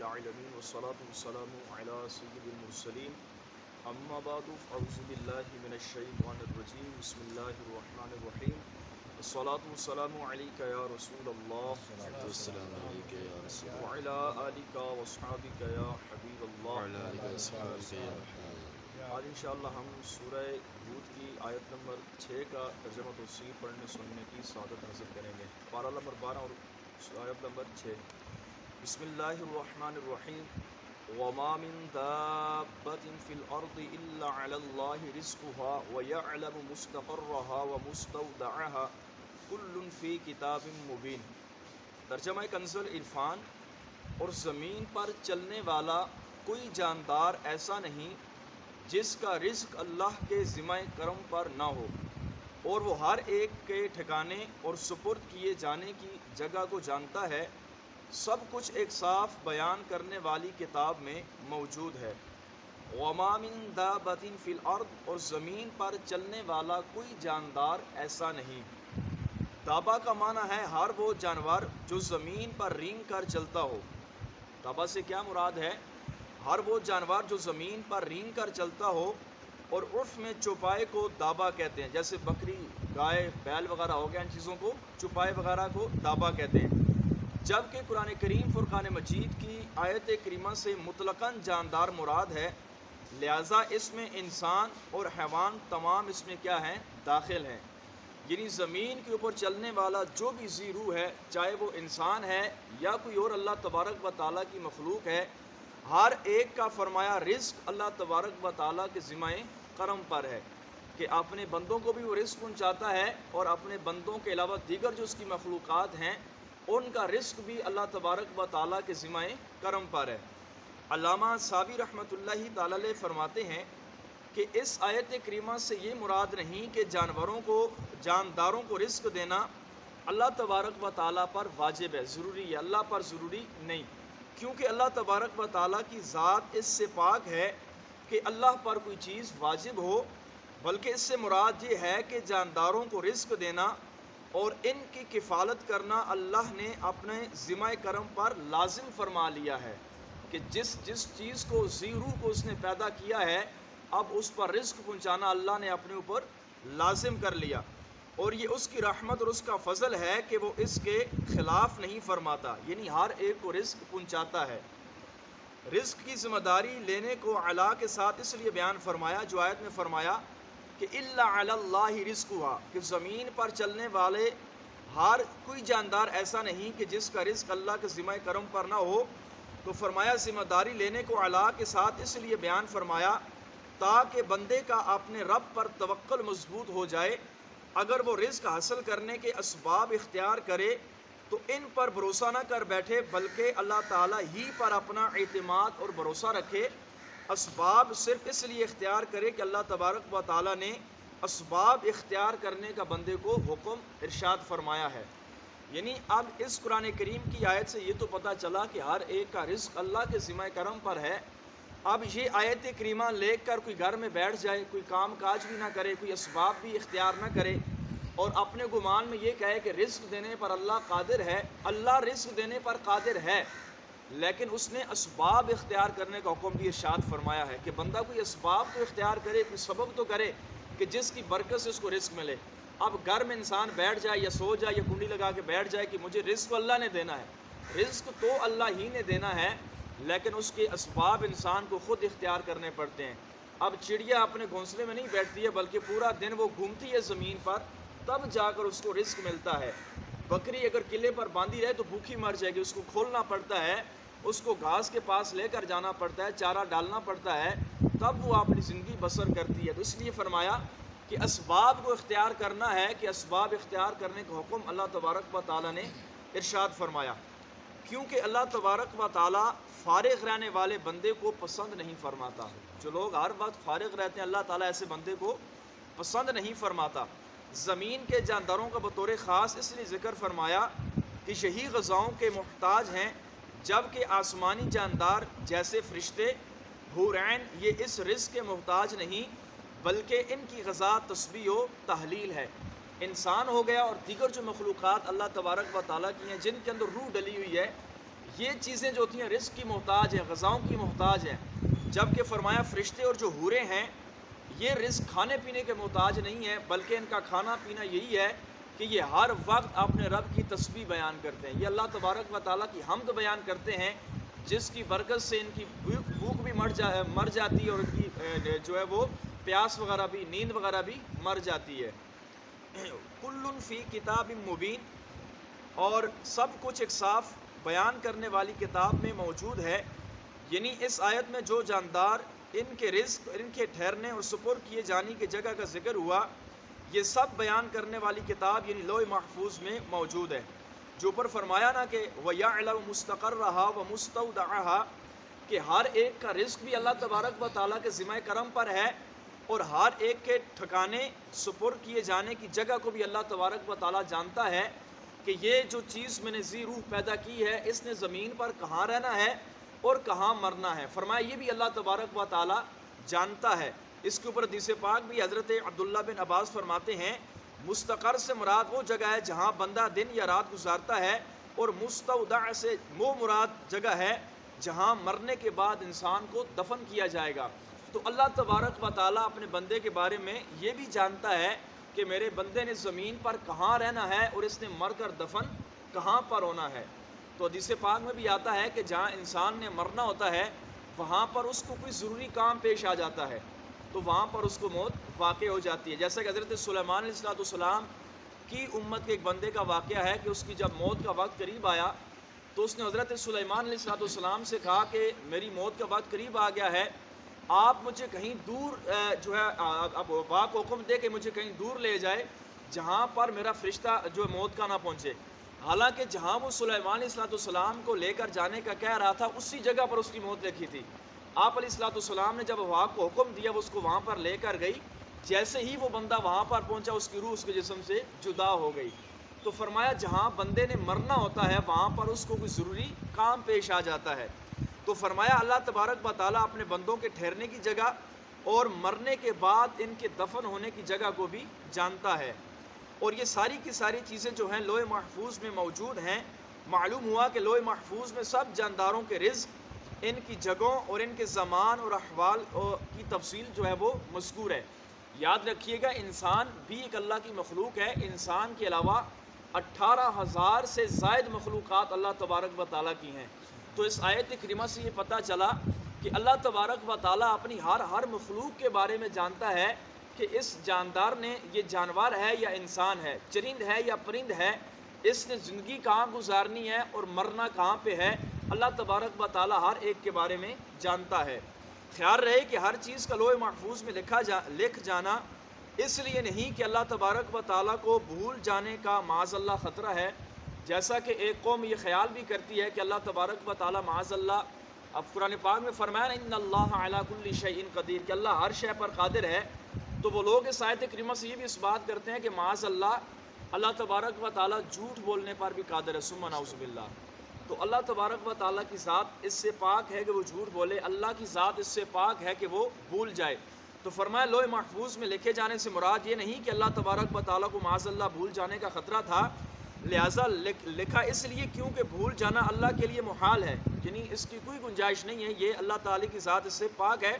العالمين والصلاة والسلام على سيد المرسلين اما بعد اعوذ باللہ من الشیطان الرجیم بسم اللہ الرحمن الرحیم الصلاة والسلام علیک یا رسول اللہ السلام علیکم یا رسول اللہ وعلی آلک واصحابک یا حبیب اللہ. وعلی آلہ وصحبہ یا رحمن. آج انشاءاللہ ہم سورہ ہود کی آیت نمبر 6 کا ترجمہ تفسیر پڑھنے سننے کی سعادت حاصل کریں گے. پارہ نمبر 12 اور آیت نمبر 6. بسم اللہ الرحمن الرحیم. وما من دابة في الأرض إلا على الله رزقها ويعلم مستقرها ومستودعها كل في كتاب مبين. ترجمہ کنز العرفان. اور زمین پر چلنے والا کوئی جاندار ایسا نہیں جس کا رزق اللہ کے ذمہ کرم پر نہ ہو، اور وہ ہر ایک کے ٹھکانے اور سپرد کیے جانے کی جگہ کو جانتا ہے. سب کچھ ایک صاف بیان کرنے والی کتاب میں موجود ہے. وما من دابة فی الارض، اور زمین پر چلنے والا کوئی جاندار ایسا نہیں. دابہ کا معنی ہے ہر وہ جانور جو زمین پر رینگ کر چلتا ہو. دابہ سے کیا مراد ہے؟ ہر وہ جانور جو زمین پر رینگ کر چلتا ہو، اور عرف میں چوپائے کو دابہ کہتے ہیں. جیسے بکری، گائے، بیل وغیرہ ہو گیا، ان چیزوں کو چوپائے وغیرہ کو دابہ کہتے ہیں. جبکہ قرآن کریم فرقان مجید کی آیت کریمہ سے مطلقاً جاندار مراد ہے، لہٰذا اس میں انسان اور حیوان تمام اس میں کیا ہیں؟ داخل ہیں. یعنی زمین کے اوپر چلنے والا جو بھی ذی روح ہے، چاہے وہ انسان ہے یا کوئی اور اللہ تبارک و تعالیٰ کی مخلوق ہے، ہر ایک کا فرمایا رزق اللہ تبارک و تعالیٰ کے ذمہ کرم پر ہے کہ اپنے بندوں کو بھی وہ رزق پہنچاتا ہے، اور اپنے بندوں کے علاوہ دیگر جو اس کی مخلوقات ہیں ان کا رزق بھی اللہ تبارک و تعالیٰ کے ذمہ کرم پر ہے. علامہ صابی رحمۃ اللہ تعالی علیہ فرماتے ہیں کہ اس آیت کریمہ سے یہ مراد نہیں کہ جانداروں کو رزق دینا اللہ تبارک و تعالیٰ پر واجب ہے، ضروری ہے. اللہ پر ضروری نہیں، کیونکہ اللہ تبارک و تعالیٰ کی ذات اس سے پاک ہے کہ اللہ پر کوئی چیز واجب ہو، بلکہ اس سے مراد یہ ہے کہ جانداروں کو رزق دینا اور ان کی کفالت کرنا اللہ نے اپنے ذمہ کرم پر لازم فرما لیا ہے کہ جس چیز کو ذی روح کو اس نے پیدا کیا ہے، اب اس پر رزق پہنچانا اللہ نے اپنے اوپر لازم کر لیا. اور یہ اس کی رحمت اور اس کا فضل ہے کہ وہ اس کے خلاف نہیں فرماتا، یعنی ہر ایک کو رزق پہنچاتا ہے. رزق کی ذمہ داری لینے کو علا کے ساتھ اس لیے بیان فرمایا جو آیت میں فرمایا کہ الا علی اللہ رزقها، کہ زمین پر چلنے والے ہر کوئی جاندار ایسا نہیں کہ جس کا رزق اللہ کے ذمہ کرم پر نہ ہو. تو فرمایا ذمہ داری لینے کو علا کے ساتھ اس لیے بیان فرمایا تاکہ بندے کا اپنے رب پر توکل مضبوط ہو جائے. اگر وہ رزق حاصل کرنے کے اسباب اختیار کرے تو ان پر بھروسہ نہ کر بیٹھے، بلکہ اللہ تعالیٰ ہی پر اپنا اعتماد اور بھروسہ رکھے. اسباب صرف اس لیے اختیار کرے کہ اللہ تبارک و تعالیٰ نے اسباب اختیار کرنے کا بندے کو حکم ارشاد فرمایا ہے. یعنی اب اس قرآن کریم کی آیت سے یہ تو پتہ چلا کہ ہر ایک کا رزق اللہ کے ذمہ کرم پر ہے. اب یہ آیت کریمہ لے کر کوئی گھر میں بیٹھ جائے، کوئی کام کاج بھی نہ کرے، کوئی اسباب بھی اختیار نہ کرے، اور اپنے گمان میں یہ کہے کہ رزق دینے پر اللہ قادر ہے. اللہ رزق دینے پر قادر ہے، لیکن اس نے اسباب اختیار کرنے کا حکم بھی ارشاد فرمایا ہے کہ بندہ کوئی اسباب تو اختیار کرے، کوئی سبب تو کرے کہ جس کی برکت سے اس کو رزق ملے. اب گھر میں انسان بیٹھ جائے یا سو جائے یا کنڈی لگا کے بیٹھ جائے کہ مجھے رزق اللہ نے دینا ہے، رزق تو اللہ ہی نے دینا ہے، لیکن اس کے اسباب انسان کو خود اختیار کرنے پڑتے ہیں. اب چڑیا اپنے گھونسلے میں نہیں بیٹھتی ہے، بلکہ پورا دن وہ گھومتی ہے زمین پر، تب جا کر اس کو رزق ملتا ہے. بکری اگر قلعے پر باندھی رہے تو بھوکی مر جائے گی، اس کو کھولنا پڑتا ہے، اس کو گھاس کے پاس لے کر جانا پڑتا ہے، چارہ ڈالنا پڑتا ہے، تب وہ اپنی زندگی بسر کرتی ہے. تو اس لیے فرمایا کہ اسباب کو اختیار کرنا ہے، کہ اسباب اختیار کرنے کا حکم اللہ تبارک و تعالیٰ نے ارشاد فرمایا، کیونکہ اللہ تبارک و تعالیٰ فارغ رہنے والے بندے کو پسند نہیں فرماتا. جو لوگ ہر وقت فارغ رہتے ہیں اللہ تعالیٰ ایسے بندے کو پسند نہیں فرماتا. زمین کے جانداروں کا بطور خاص اس لیے ذکر فرمایا کہ یہی غذاؤں کے محتاج ہیں، جبکہ آسمانی جاندار جیسے فرشتے، حور عین، یہ اس رزق کے محتاج نہیں، بلکہ ان کی غذا تسبیح و تحلیل ہے. انسان ہو گیا اور دیگر جو مخلوقات اللہ تبارک و تعالیٰ کی ہیں جن کے اندر روح ڈلی ہوئی ہے، یہ چیزیں جو ہوتی ہیں رزق کی محتاج ہیں، غذاؤں کی محتاج ہیں، جبکہ فرمایا فرشتے اور جو حوریں ہیں یہ رزق کھانے پینے کے محتاج نہیں ہیں، بلکہ ان کا کھانا پینا یہی ہے کہ یہ ہر وقت اپنے رب کی تسبیح بیان کرتے ہیں، یہ اللہ تبارک و تعالیٰ کی حمد بیان کرتے ہیں، جس کی برکت سے ان کی بھوک بھی مر جاتی ہے، اور ان کی جو ہے وہ پیاس وغیرہ بھی، نیند وغیرہ بھی مر جاتی ہے۔ کل فی کتاب مبین، اور سب کچھ ایک صاف بیان کرنے والی کتاب میں موجود ہے۔ یعنی اس آیت میں جو جاندار ان کے رزق، ان کے ٹھہرنے اور سپرد کیے جانے کی جگہ کا ذکر ہوا، یہ سب بیان کرنے والی کتاب یعنی لوح محفوظ میں موجود ہے۔ جو اوپر فرمایا نا کہ وَيَعْلَمُ مُسْتَقَرَّهَا وَمُسْتَوْدَعَهَا، کہ ہر ایک کا رزق بھی اللہ تبارک و تعالیٰ کے ذمہ کرم پر ہے، اور ہر ایک کے ٹھکانے سپرد کیے جانے کی جگہ کو بھی اللہ تبارک و تعالیٰ جانتا ہے کہ یہ جو چیز میں نے ذی روح پیدا کی ہے اس نے زمین پر کہاں رہنا ہے اور کہاں مرنا ہے۔ فرمایا یہ بھی اللہ تبارک و تعالیٰ جانتا ہے۔ اس کے اوپر حدیث پاک بھی حضرت عبداللہ بن عباس فرماتے ہیں مستقر سے مراد وہ جگہ ہے جہاں بندہ دن یا رات گزارتا ہے، اور مستودع سے وہ مراد جگہ ہے جہاں مرنے کے بعد انسان کو دفن کیا جائے گا۔ تو اللہ تبارک و تعالیٰ اپنے بندے کے بارے میں یہ بھی جانتا ہے کہ میرے بندے نے زمین پر کہاں رہنا ہے اور اس نے مر کر دفن کہاں پر ہونا ہے۔ تو حدیث پاک میں بھی آتا ہے کہ جہاں انسان نے مرنا ہوتا ہے وہاں پر اس کو کوئی ضروری کام پیش آ جاتا ہے تو وہاں پر اس کو موت واقع ہو جاتی ہے، جیسا کہ حضرت سلیمان علیہ السلام کی امت کے ایک بندے کا واقعہ ہے کہ اس کی جب موت کا وقت قریب آیا تو اس نے حضرت سلیمان علیہ السلام سے کہا کہ میری موت کا وقت قریب آ گیا ہے، آپ مجھے کہیں دور جو ہے اب پاک حکم دے کہ مجھے کہیں دور لے جائے جہاں پر میرا فرشتہ جو موت کا نہ پہنچے۔ حالانکہ جہاں وہ سلیمان علیہ السلام کو لے کر جانے کا کہہ رہا تھا اسی جگہ پر اس کی موت لکھی تھی۔ آپ علیہ السلام نے جب پاک کو حکم دیا وہ اس کو وہاں پر لے کر گئی، جیسے ہی وہ بندہ وہاں پر پہنچا اس کی روح اس کے جسم سے جدا ہو گئی۔ تو فرمایا جہاں بندے نے مرنا ہوتا ہے وہاں پر اس کو کوئی ضروری کام پیش آ جاتا ہے۔ تو فرمایا اللہ تبارک و تعالیٰ اپنے بندوں کے ٹھہرنے کی جگہ اور مرنے کے بعد ان کے دفن ہونے کی جگہ کو بھی جانتا ہے، اور یہ ساری کی ساری چیزیں جو ہیں لوح محفوظ میں موجود ہیں۔ معلوم ہوا کہ لوح محفوظ میں سب جانداروں کے رزق، ان کی جگہوں اور ان کے زمان اور احوال کی تفصیل جو ہے وہ مذکور ہے۔ یاد رکھیے گا انسان بھی ایک اللہ کی مخلوق ہے، انسان کے علاوہ 18,000 سے زائد مخلوقات اللہ تبارک و تعالیٰ کی ہیں۔ تو اس آیت کریمہ سے یہ پتہ چلا کہ اللہ تبارک و تعالیٰ اپنی ہر مخلوق کے بارے میں جانتا ہے کہ اس جاندار نے، یہ جانور ہے یا انسان ہے، چرند ہے یا پرند ہے، اس نے زندگی کہاں گزارنی ہے اور مرنا کہاں پہ ہے، اللہ تبارک و تعالیٰ ہر ایک کے بارے میں جانتا ہے۔ خیال رہے کہ ہر چیز کا لوح محفوظ میں لکھ جانا اس لیے نہیں کہ اللہ تبارک و تعالیٰ کو بھول جانے کا معاذ اللہ خطرہ ہے، جیسا کہ ایک قوم یہ خیال بھی کرتی ہے کہ اللہ تبارک و تعالیٰ معاذ اللہ، اب قرآن پاک میں فرمایا ان اللہ علی کل شیء قدیر کہ اللہ ہر شے پر قادر ہے، تو وہ لوگ اس آیت کریمہ سے یہ بھی اس بات کرتے ہیں کہ معاذ اللہ اللہ تبارک و تعالیٰ جھوٹ بولنے پر بھی قادر ہے، ثم نعوذ باللہ۔ تو اللہ تبارک و تعالیٰ کی ذات اس سے پاک ہے کہ وہ جھوٹ بولے، اللہ کی ذات اس سے پاک ہے کہ وہ بھول جائے۔ تو فرمایا لوح محفوظ میں لکھے جانے سے مراد یہ نہیں کہ اللہ تبارک و تعالیٰ کو معاذ اللہ بھول جانے کا خطرہ تھا، لہٰذا لکھا اس لیے کیونکہ بھول جانا اللہ کے لیے محال ہے، یعنی اس کی کوئی گنجائش نہیں ہے، یہ اللہ تعالیٰ کی ذات اس سے پاک ہے،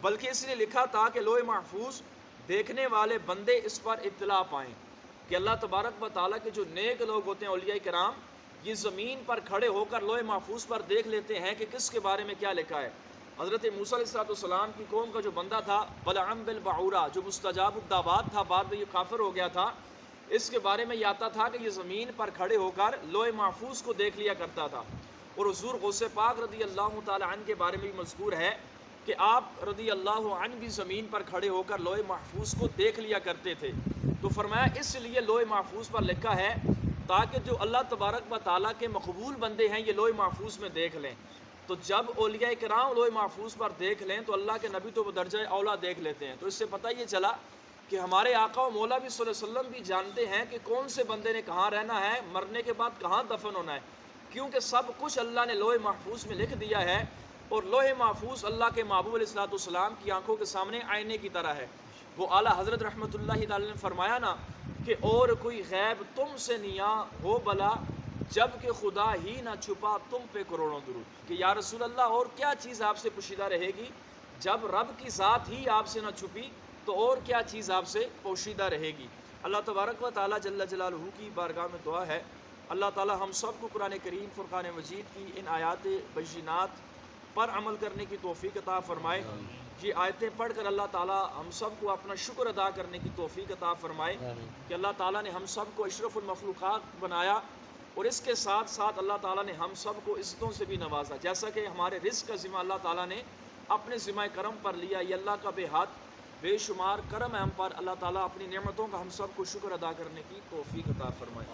بلکہ اس لیے لکھا تھا کہ لوح محفوظ دیکھنے والے بندے اس پر اطلاع پائیں کہ اللہ تبارک و تعالیٰ کے جو نیک لوگ ہوتے ہیں اولیاء کرام، یہ زمین پر کھڑے ہو کر لوح محفوظ پر دیکھ لیتے ہیں کہ کس کے بارے میں کیا لکھا ہے۔ حضرت موسیٰ علیہ السلام کی قوم کا جو بندہ تھا بلعم بالبعورہ، جو مستجاب الدعوات تھا، بعد میں یہ کافر ہو گیا تھا، اس کے بارے میں یہ آتا تھا کہ یہ زمین پر کھڑے ہو کر لوح محفوظ کو دیکھ لیا کرتا تھا۔ اور حضور غوث پاک رضی اللہ تعالی عنہ کے بارے میں بھی مذکور ہے کہ آپ رضی اللہ عنہ بھی زمین پر کھڑے ہو کر لوح محفوظ کو دیکھ لیا کرتے تھے۔ تو فرمایا اس لیے لوح محفوظ پر لکھا ہے تاکہ جو اللہ تبارک و تعالیٰ کے مقبول بندے ہیں یہ لوح محفوظ میں دیکھ لیں۔ تو جب اولیاء کرام لوح محفوظ پر دیکھ لیں تو اللہ کے نبی تو بدرجہ اولا دیکھ لیتے ہیں۔ تو اس سے پتہ یہ چلا کہ ہمارے آقا و مولا بھی صلی اللہ علیہ وسلم بھی جانتے ہیں کہ کون سے بندے نے کہاں رہنا ہے، مرنے کے بعد کہاں دفن ہونا ہے، کیونکہ سب کچھ اللہ نے لوح محفوظ میں لکھ دیا ہے، اور لوح محفوظ اللہ کے محبوب علیہ السلام کی آنکھوں کے سامنے آئینے کی طرح ہے۔ وہ اعلیٰ حضرت رحمۃ اللہ تعالی نے فرمایا نا کہ اور کوئی غیب تم سے نیا ہو بلا، جب کہ خدا ہی نہ چھپا تم پہ کروڑوں درود کہ یا رسول اللہ اور کیا چیز آپ سے پوشیدہ رہے گی جب رب کی ذات ہی آپ سے نہ چھپی تو اور کیا چیز آپ سے پوشیدہ رہے گی۔ اللہ تبارک و تعالیٰ جل جلالہ کی بارگاہ میں دعا ہے اللہ تعالیٰ ہم سب کو قرآن کریم فرقان مجید کی ان آیات بینات پر عمل کرنے کی توفیق عطا فرمائے۔ یہ آیتیں پڑھ کر اللہ تعالیٰ ہم سب کو اپنا شکر ادا کرنے کی توفیق عطا فرمائے کہ اللہ تعالیٰ نے ہم سب کو اشرف المخلوقات بنایا اور اس کے ساتھ ساتھ اللہ تعالیٰ نے ہم سب کو عزتوں سے بھی نوازا، جیسا کہ ہمارے رزق کا ذمہ اللہ تعالیٰ نے اپنے ذمہ کرم پر لیا۔ یہ اللہ کا بے حد بے شمار کرم ہے ہم پر، اللہ تعالیٰ اپنی نعمتوں کا ہم سب کو شکر ادا کرنے کی توفیق عطا فرمائے۔